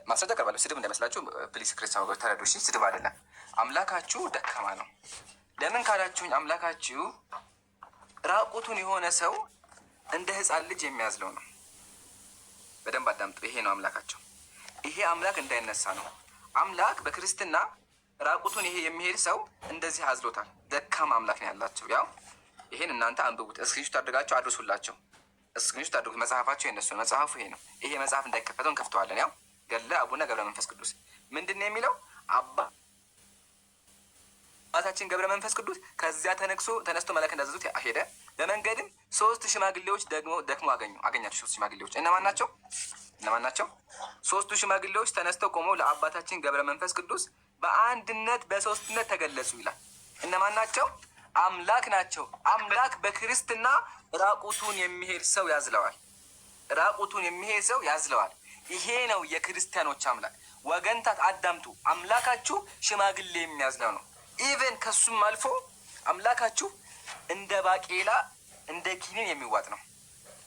ማስረጃ ቀርባለሁ። ስድብ እንዳይመስላችሁ ፕሊስ ክርስቲያን ወገኖች ተረዱ። እሺ ስድብ አይደለም። አምላካችሁ ደካማ ነው። ለምን ካላችሁኝ አምላካችሁ ራቁቱን የሆነ ሰው እንደ ሕፃን ልጅ የሚያዝለው ነው። በደንብ አዳምጡ። ይሄ ነው አምላካቸው። ይሄ አምላክ እንዳይነሳ ነው። አምላክ በክርስትና ራቁቱን ይሄ የሚሄድ ሰው እንደዚህ አዝሎታል። ደካማ አምላክ ነው ያላቸው። ያው ይሄን እናንተ አንብቡት፣ እስክሪንሾት አድርጋችሁ አድርሱላቸው። እስክሪንሾት አድርጉት። መጽሐፋቸው የነሱ ነው። መጽሐፉ ይሄ ነው። ይሄ መጽሐፍ እንዳይከፈተው እንከፍተዋለን። ያው ገድለ አቡነ ገብረ መንፈስ ቅዱስ ምንድን ነው የሚለው? አባታችን ገብረ መንፈስ ቅዱስ ከዚያ ተነስቶ መላክ እንዳዘዙት ሄደ። በመንገድም 3 ሽማግሌዎች ደክሞ አገኛቸው። 3 ሽማግሌዎች እነማን ናቸው? 3 ሽማግሌዎች ተነስተው ቆመው ለአባታችን ገብረ መንፈስ ቅዱስ በአንድነት በሶስትነት ተገለጹ ይላል። እነማን ናቸው? አምላክ ናቸው። አምላክ በክርስትና ራቁቱን የሚሄድ ሰው ያዝለዋል። ራቁቱን የሚሄድ ሰው ያዝለዋል። ይሄ ነው የክርስቲያኖች አምላክ። ወገንታት አዳምጡ። አምላካችሁ ሽማግሌ የሚያዝለው ነው። ኢቨን ከሱም አልፎ አምላካችሁ እንደ ባቄላ እንደ ኪኒን የሚዋጥ ነው።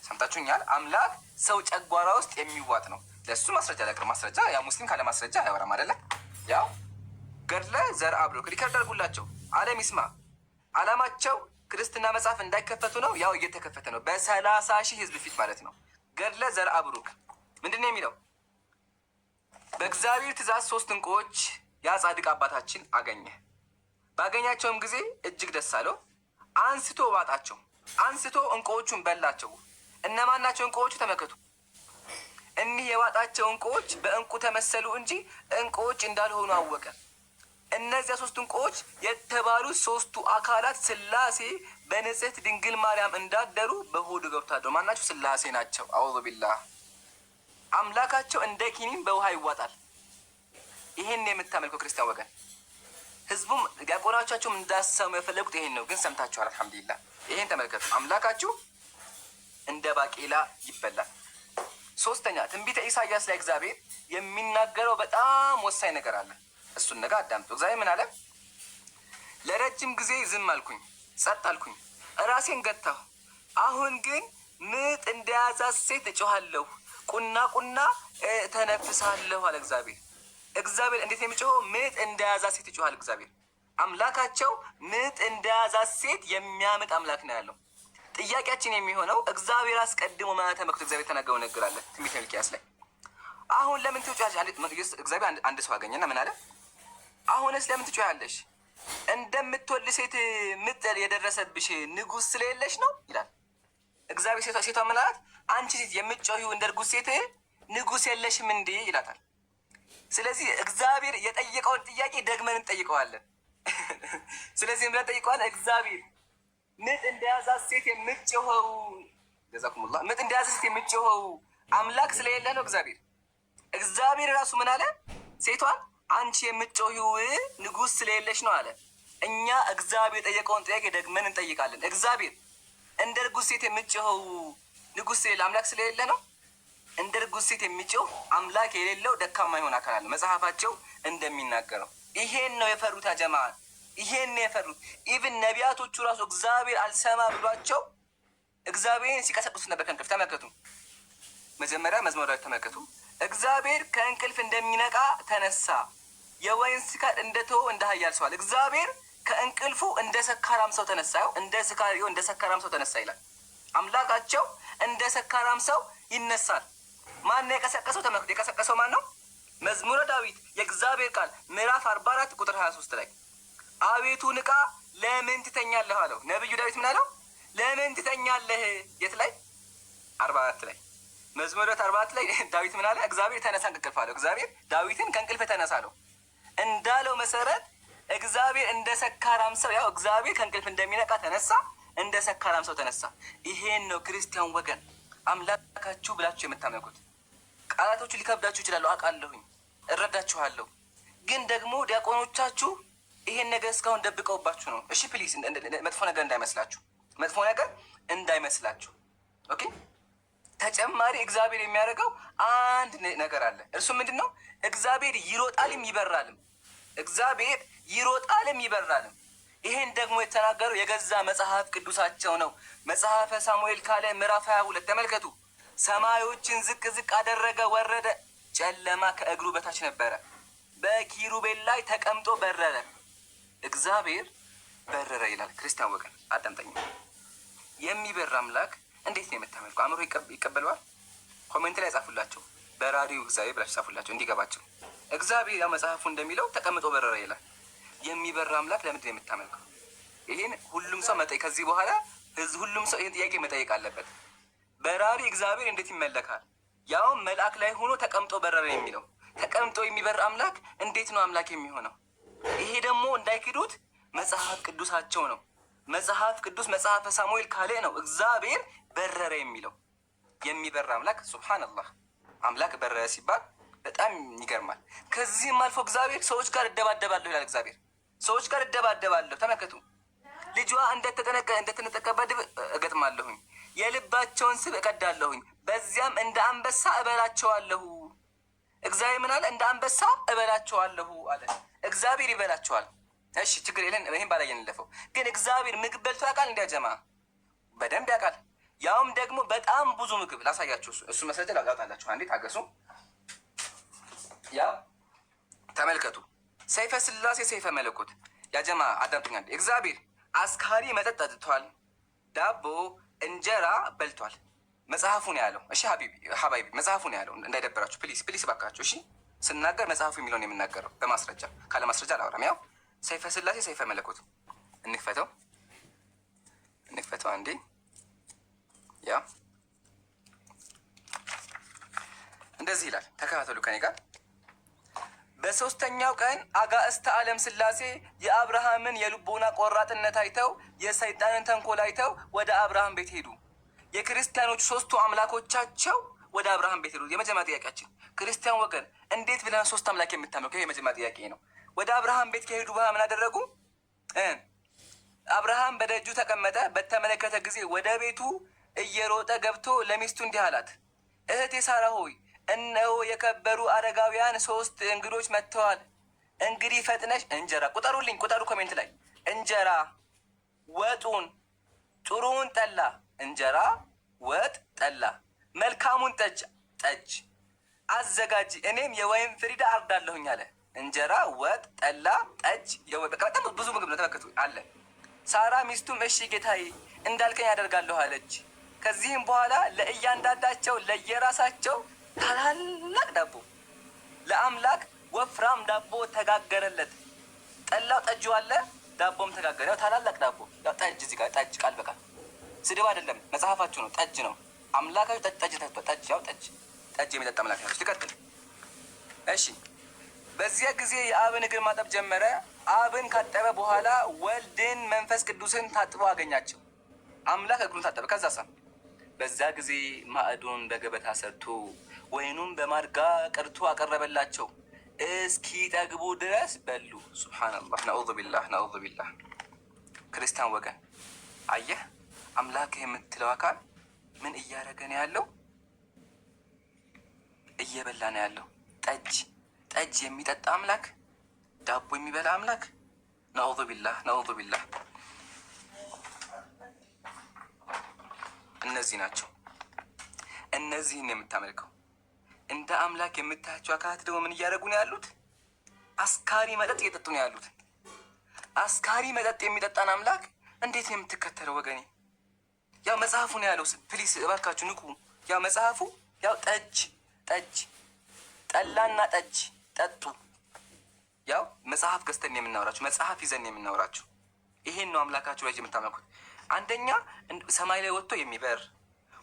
ሰምታችሁኛል? አምላክ ሰው ጨጓራ ውስጥ የሚዋጥ ነው። ለሱ ማስረጃ ለቅር ማስረጃ ያ ሙስሊም ካለ ማስረጃ አያወራም አይደለ? ያው ገድለ ዘርአ ብሩክ ሪከርድ አድርጉላቸው። ዓለም ይስማ። ዓላማቸው ክርስትና መጽሐፍ እንዳይከፈቱ ነው። ያው እየተከፈተ ነው። በ30,000 ህዝብ ፊት ማለት ነው። ገድለ ዘርአ ብሩክ ምንድን ነው የሚለው? በእግዚአብሔር ትእዛዝ 3 ዕንቁዎች ያ ጻድቅ አባታችን አገኘ። ባገኛቸውም ጊዜ እጅግ ደስ አለው። አንስቶ ዋጣቸው። አንስቶ ዕንቁዎቹን በላቸው። እነማን ናቸው ዕንቁዎቹ? ተመልከቱ። እኒህ የዋጣቸው ዕንቁዎች በዕንቁ ተመሰሉ እንጂ ዕንቁዎች እንዳልሆኑ አወቀ። እነዚያ 3 ዕንቁዎች የተባሉት 3ቱ አካላት ሥላሴ በንጽሕት ድንግል ማርያም እንዳደሩ በሆዱ ገብቷል። ማናቸው? ሥላሴ ናቸው። አዑዙ ቢላህ። አምላካቸው እንደ ኪኒን በውሃ ይዋጣል። ይሄን የምታመልከው ክርስቲያን ወገን ህዝቡም ዲያቆናቻቸውም እንዳሰሙ የፈለጉት ይሄን ነው። ግን ሰምታችኋል። አልሐምዱሊላህ። ይሄን ተመልከቱ። አምላካችሁ እንደ ባቄላ ይበላል። 3ኛ ትንቢተ ኢሳይያስ ላይ እግዚአብሔር የሚናገረው በጣም ወሳኝ ነገር አለ። እሱን ነገር አዳምጡ። እግዚአብሔር ምን አለ? ለረጅም ጊዜ ዝም አልኩኝ፣ ጸጥ አልኩኝ፣ ራሴን ገታሁ። አሁን ግን ምጥ እንደያዛት ሴት እጮሃለሁ፣ ቁና ቁና ተነፍሳለሁ አለ እግዚአብሔር። እግዚአብሔር እንዴት የሚጮኸው? ምጥ እንደያዛት ሴት ይጮሃል እግዚአብሔር። አምላካቸው ምጥ እንደያዛት ሴት የሚያምጥ አምላክ ነው ያለው። ጥያቄያችን የሚሆነው እግዚአብሔር አስቀድሞ ማለት ተመክቶ እግዚአብሔር ተናገረው ነገር አለ ትንቢተ ሚልክያስ ላይ። አሁን ለምን ትጮያለሽ? እግዚአብሔር አንድ ሰው አገኘና ምን አለ? አሁንስ ለምን ትጮያለሽ? እንደምትወልድ ሴት ምጥ የደረሰብሽ ንጉሥ ስለሌለሽ ነው ይላል እግዚአብሔር። ሴቷ ምን አላት? አንቺ ሴት የምትጮሂው እንደ እርጉዝ ሴት ንጉሥ የለሽም እንዴ ይላታል። ስለዚህ እግዚአብሔር የጠየቀውን ጥያቄ ደግመን እንጠይቀዋለን። ስለዚህ ምን እንጠይቀዋለን? እግዚአብሔር ምጥ እንደያዛት ሴት የምትጮኸው ጀዛኩሙላህ፣ ምጥ እንደያዛት ሴት የምትጮኸው አምላክ ስለሌለ ነው እግዚአብሔር ራሱ ምን አለ? ሴቷን አንቺ የምትጮሂው ንጉሥ ስለሌለሽ ነው አለ። እኛ እግዚአብሔር የጠየቀውን ጥያቄ ደግመን እንጠይቃለን። እግዚአብሔር እንደ እርጉዝ ሴት የምትጮኸው ንጉሥ ስለሌለ አምላክ ስለሌለ ነው? እንደ እርጉዝ ሴት የሚጮህ አምላክ የሌለው ደካማ የሆነ አካል አለ መጽሐፋቸው እንደሚናገረው። ይሄን ነው የፈሩት አጀማ፣ ይሄን ነው የፈሩት። ኢቭን ነቢያቶቹ ራሱ እግዚአብሔር አልሰማ ብሏቸው እግዚአብሔርን ሲቀሰቅሱት ነበር ከእንቅልፍ። ተመልከቱ፣ መጀመሪያ መዝሙረ ዳዊት ተመልከቱ። እግዚአብሔር ከእንቅልፍ እንደሚነቃ ተነሳ፣ የወይን ስካር እንደተወው እንደ ኃያል ሰው አለ። እግዚአብሔር ከእንቅልፉ እንደ ሰካራም ሰው ተነሳ። እንደ ሰካራም ሰው ተነሳ ይላል። አምላካቸው እንደ ሰካራም ሰው ይነሳል። ማን ነው የቀሰቀሰው? ተመልከቱ፣ የቀሰቀሰው ማን ነው? መዝሙረ ዳዊት የእግዚአብሔር ቃል ምዕራፍ 44 ቁጥር 23 ላይ አቤቱ ንቃ፣ ለምን ትተኛለህ አለው። ነብዩ ዳዊት ምን አለው? ለምን ትተኛለህ? የት ላይ? 44 ላይ። መዝሙረ ዳዊት 44 ላይ ዳዊት ምን አለ? እግዚአብሔር ተነሳ እንቅልፍ አለው። እግዚአብሔር ዳዊትን ከእንቅልፍ ተነሳ አለው። እንዳለው መሰረት እግዚአብሔር እንደ ሰካራም ሰው፣ ያው እግዚአብሔር ከእንቅልፍ እንደሚነቃ ተነሳ፣ እንደ ሰካራም ሰው ተነሳ። ይሄን ነው ክርስቲያን ወገን አምላካችሁ ብላችሁ የምታመልኩት። ቃላቶቹ ሊከብዳችሁ ይችላሉ፣ አውቃለሁኝ፣ እረዳችኋለሁ። ግን ደግሞ ዲያቆኖቻችሁ ይሄን ነገር እስካሁን ደብቀውባችሁ ነው። እሺ ፕሊዝ፣ መጥፎ ነገር እንዳይመስላችሁ፣ መጥፎ ነገር እንዳይመስላችሁ። ኦኬ። ተጨማሪ እግዚአብሔር የሚያደርገው አንድ ነገር አለ። እርሱ ምንድን ነው? እግዚአብሔር ይሮጣልም ይበራልም። እግዚአብሔር ይሮጣልም ይበራልም። ይሄን ደግሞ የተናገረው የገዛ መጽሐፍ ቅዱሳቸው ነው። መጽሐፈ ሳሙኤል ካለ ምዕራፍ 22 ተመልከቱ። ሰማዮችን ዝቅ ዝቅ አደረገ ወረደ፣ ጨለማ ከእግሩ በታች ነበረ። በኪሩቤል ላይ ተቀምጦ በረረ። እግዚአብሔር በረረ ይላል። ክርስቲያን ወገን አዳምጠኝ። የሚበር አምላክ እንዴት ነው የምታመልኩ? አእምሮ ይቀበለዋል? ኮሜንት ላይ ጻፉላቸው። በራሪው እግዚአብሔር ብላችሁ ጻፉላቸው እንዲገባቸው። እግዚአብሔር ያው መጽሐፉ እንደሚለው ተቀምጦ በረረ ይላል። የሚበር አምላክ ለምንድን ነው የምታመልከው? ይህን ሁሉም ሰው መጠየቅ፣ ከዚህ በኋላ ሁሉም ሰው ይህን ጥያቄ መጠየቅ አለበት። በራሪ እግዚአብሔር እንዴት ይመለካል? ያውም መልአክ ላይ ሆኖ ተቀምጦ በረረ የሚለው ተቀምጦ የሚበር አምላክ እንዴት ነው አምላክ የሚሆነው? ይሄ ደግሞ እንዳይክዱት መጽሐፍ ቅዱሳቸው ነው። መጽሐፍ ቅዱስ መጽሐፈ ሳሙኤል ካለ ነው እግዚአብሔር በረረ የሚለው። የሚበር አምላክ ሱብሃነላህ። አምላክ በረረ ሲባል በጣም ይገርማል። ከዚህም አልፎ እግዚአብሔር ሰዎች ጋር እደባደባለሁ ይላል። እግዚአብሔር ሰዎች ጋር እደባደባለሁ። ተመልከቱ። ልጇ እንደተነጠቀበት ድብ እገጥማለሁኝ፣ የልባቸውን ስብ እቀዳለሁኝ፣ በዚያም እንደ አንበሳ እበላቸዋለሁ። እግዚአብሔር ምን አለ? እንደ አንበሳ እበላቸዋለሁ አለ። እግዚአብሔር ይበላቸዋል። እሺ ችግር የለን። ይህን ባላየን እንለፈው። ግን እግዚአብሔር ምግብ በልቶ ያውቃል? እንዲያጀማ በደንብ ያውቃል። ያውም ደግሞ በጣም ብዙ ምግብ ላሳያችሁ። እሱ መሰረተ ላውጣላችሁ። አንዴ ታገሱ። ያው ተመልከቱ። ሰይፈ ስላሴ ሰይፈ መለኮት ያጀማ አዳምጡኛ። እግዚአብሔር አስካሪ መጠጥ ጠጥቷል፣ ዳቦ እንጀራ በልቷል። መጽሐፉን ያለው። እሺ ሀባይቢ መጽሐፉን ያለው እንዳይደበራችሁ ፕሊስ ፕሊስ ባካችሁ። እሺ ስናገር መጽሐፉ የሚለውን የምናገረው በማስረጃ ካለ ማስረጃ አላወራም። ያው ሰይፈ ስላሴ ሰይፈ መለኮት እንክፈተው አንዴ። ያ እንደዚህ ይላል። ተከታተሉ ከኔ ጋር። በሶስተኛው ቀን አጋዕዝተ ዓለም ስላሴ የአብርሃምን የልቦና ቆራጥነት አይተው የሰይጣንን ተንኮል አይተው ወደ አብርሃም ቤት ሄዱ። የክርስቲያኖች ሶስቱ አምላኮቻቸው ወደ አብርሃም ቤት ሄዱ። የመጀመሪያ ጥያቄያችን ክርስቲያን ወገን እንዴት ብለን ሶስት አምላክ የምታመልከው? ይሄ የመጀመሪያ ጥያቄ ነው። ወደ አብርሃም ቤት ከሄዱ በኋላ ምን አደረጉ? አብርሃም በደጁ ተቀመጠ። በተመለከተ ጊዜ ወደ ቤቱ እየሮጠ ገብቶ ለሚስቱ እንዲህ አላት፣ እህቴ ሳራ ሆይ እነሆ የከበሩ አረጋውያን ሶስት እንግዶች መጥተዋል። እንግዲህ ፈጥነሽ እንጀራ ቁጠሩልኝ፣ ቁጠሩ ኮሜንት ላይ እንጀራ ወጡን፣ ጥሩውን ጠላ፣ እንጀራ ወጥ ጠላ፣ መልካሙን ጠጅ አዘጋጅ፣ እኔም የወይን ፍሪዳ አርዳለሁኝ አለ። እንጀራ ወጥ ጠላ ጠጅ፣ በጣም ብዙ ምግብ ነው። ተመልከቱ አለ። ሳራ ሚስቱም እሺ ጌታዬ እንዳልከኝ ያደርጋለሁ አለች። ከዚህም በኋላ ለእያንዳንዳቸው ለየራሳቸው ታላላቅ ዳቦ ለአምላክ ወፍራም ዳቦ ተጋገረለት። ጠላው ጠጁ አለ፣ ዳቦም ተጋገረ። ያው ታላላቅ ዳቦ ያው ጠጅ፣ እዚህ ጋር ጠጅ ቃል በቃል ስድብ አይደለም፣ መጽሐፋችሁ ነው። ጠጅ ነው አምላካችሁ። ጠጅ ጠጅ ያው ጠጅ የሚጠጣ አምላክ ነው። ልቀጥል። እሺ በዚያ ጊዜ የአብን እግር ማጠብ ጀመረ። አብን ካጠበ በኋላ ወልድን መንፈስ ቅዱስን ታጥቦ አገኛቸው። አምላክ እግሩን ታጠበ። ከዛ በዛ ጊዜ ማዕዱን በገበታ ሰጥቶ ወይኑን በማድጋ ቀድቶ አቀረበላቸው። እስኪ ጠግቡ ድረስ በሉ። ሱብሃነላህ። ነዑዙ ቢላህ። ክርስቲያን ወገን አየህ፣ አምላክ የምትለው አካል ምን እያደረገ ነው ያለው? እየበላ ነው ያለው። ጠጅ የሚጠጣ አምላክ፣ ዳቦ የሚበላ አምላክ። ነዑዙ ቢላህ። እነዚህ ናቸው። እነዚህን የምታመልከው እንደ አምላክ የምታያቸው አካላት ደግሞ ምን እያደረጉ ነው ያሉት? አስካሪ መጠጥ እየጠጡ ነው ያሉት። አስካሪ መጠጥ የሚጠጣን አምላክ እንዴት ነው የምትከተለው ወገኔ? ያው መጽሐፉ ነው ያለው። ፕሊስ እባካችሁ ንቁ። ያው መጽሐፉ ያው ጠላና ጠጅ ጠጡ። ያው መጽሐፍ ገዝተን የምናወራችሁ፣ መጽሐፍ ይዘን የምናወራችሁ ይሄን ነው አምላካችሁ ላይ የምታመልኩት። አንደኛ ሰማይ ላይ ወጥቶ የሚበር፣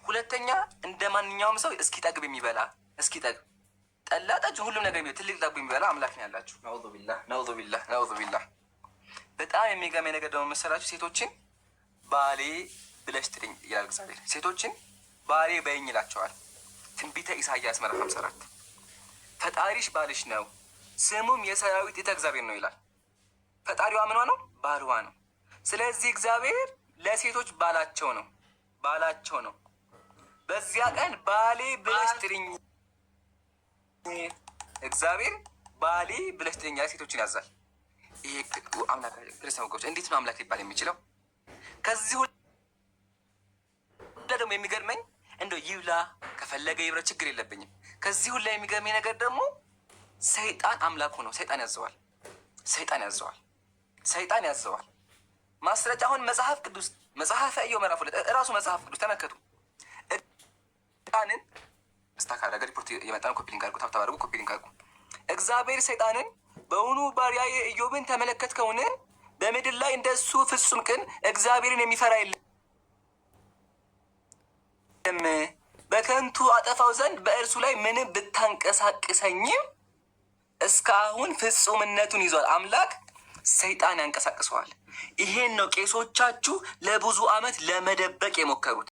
ሁለተኛ እንደ ማንኛውም ሰው እስኪጠግብ የሚበላ እስኪጠግብ ጠላ ጠጅ ሁሉም ነገር የሚበላ ትልቅ ዳቦ የሚበላ አምላክ ነው ያላችሁ። ነዑዙ ቢላህ። በጣም የሚገርመኝ ነገር ደግሞ መሰላችሁ፣ ሴቶችን ባሌ ብለሽ ጥሪኝ ይላል እግዚአብሔር። ሴቶችን ባሌ በይኝ ይላቸዋል። ትንቢተ ኢሳይያስ ምዕራፍ 54 ፈጣሪሽ ባልሽ ነው ስሙም የሰራዊት ጌታ እግዚአብሔር ነው ይላል። ፈጣሪዋ ምኗ ነው? ባልዋ ነው። ስለዚህ እግዚአብሔር ለሴቶች ባላቸው ነው። በዚያ ቀን ባሌ ብለሽ ጥሪኝ፣ እግዚአብሔር ባሌ ብለሽ ጥሪኝ ሴቶችን ያዛል። ይሄ አምላክ ክርስቲያን ወገኖች እንዴት ነው አምላክ ሊባል የሚችለው? ከዚህ ሁሉ ደግሞ የሚገርመኝ እንደው ይብላ ከፈለገ ይብራ ችግር የለብኝም። ከዚህ ሁላ የሚገርመኝ ነገር ደግሞ ሰይጣን አምላኩ ነው። ሰይጣን ያዘዋል። ሰይጣን ያዘዋል። ሰይጣን ያዘዋል። ማስረጃ አሁን መጽሐፍ ቅዱስ መጽሐፈ ኢዮብ ምዕራፍ 2 እራሱ መጽሐፍ ቅዱስ ተመልከቱ። ሰይጣንን ስታካለ ሪፖርት የመጣን ኮፒ ሊንክ አድርጉ። ታብታብ አድርጉ። ኮፒ ሊንክ አድርጉ። እግዚአብሔር ሰይጣንን በውኑ ባሪያዬ ኢዮብን ተመለከትከውን? በምድር ላይ እንደሱ ፍጹም ቅን እግዚአብሔርን የሚፈራ የለም። በከንቱ አጠፋው ዘንድ በእርሱ ላይ ምንም ብታንቀሳቅሰኝም እስካሁን ፍጹምነቱን ይዟል። አምላክ ሰይጣን ያንቀሳቅሰዋል። ይሄን ነው ቄሶቻችሁ ለብዙ ዓመት ለመደበቅ የሞከሩት።